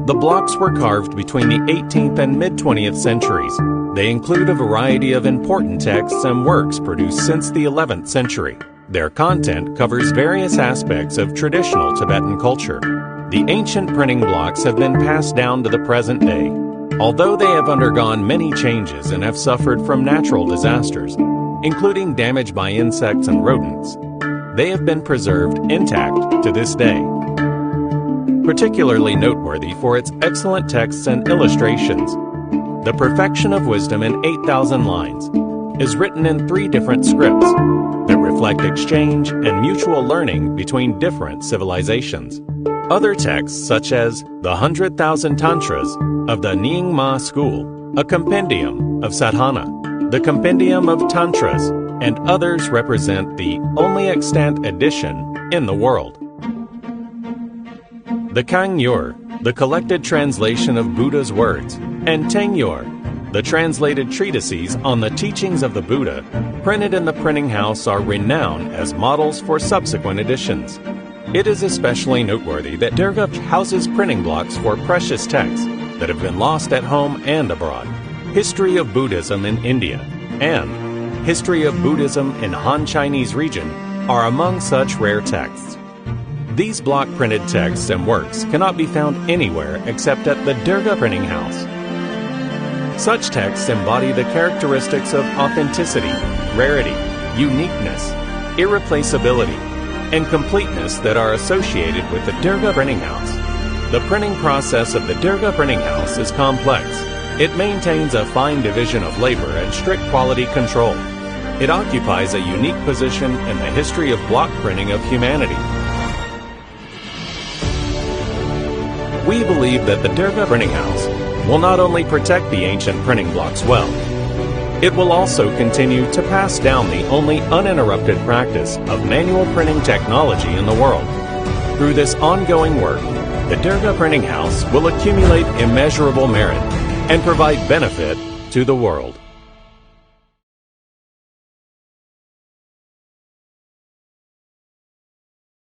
The blocks were carved between the 18th and mid-20th centuries. They include a variety of important texts and works produced since the 11th century. Their content covers various aspects of traditional Tibetan culture. The ancient printing blocks have been passed down to the present day. Although they have undergone many changes and have suffered from natural disasters, including damage by insects and rodents, they have been preserved intact to this day. Particularly noteworthy for its excellent texts and illustrations, the Perfection of Wisdom in 8,000 lines is written in 3 different scripts that reflect exchange and mutual learning between different civilizations. Other texts, such as the 100,000 Tantras of the Nyingma school, a compendium of sadhana, the compendium of Tantras, and others represent the only extant edition in the world. The Kangyur, the collected translation of Buddha's words, and Tengyur, the translated treatises on the teachings of the Buddha, printed in the printing house, are renowned as models for subsequent editions. It is especially noteworthy that Derge houses printing blocks for precious texts that have been lost at home and abroad. History of Buddhism in India and History of Buddhism in Han Chinese region are among such rare texts. These block-printed texts and works cannot be found anywhere except at the Derge printing house. Such texts embody the characteristics of authenticity, rarity, uniqueness, irreplaceability, and completeness that are associated with the Derge printing house. The printing process of the Derge printing house is complex. It maintains a fine division of labor and strict quality control. It occupies a unique position in the history of block printing of humanity. We believe that the Derge printing house will not only protect the ancient printing blocks well, it will also continue to pass down the only uninterrupted practice of manual printing technology in the world. Through this ongoing work, the Derge printing house will accumulate immeasurable merit and provide benefit to the world.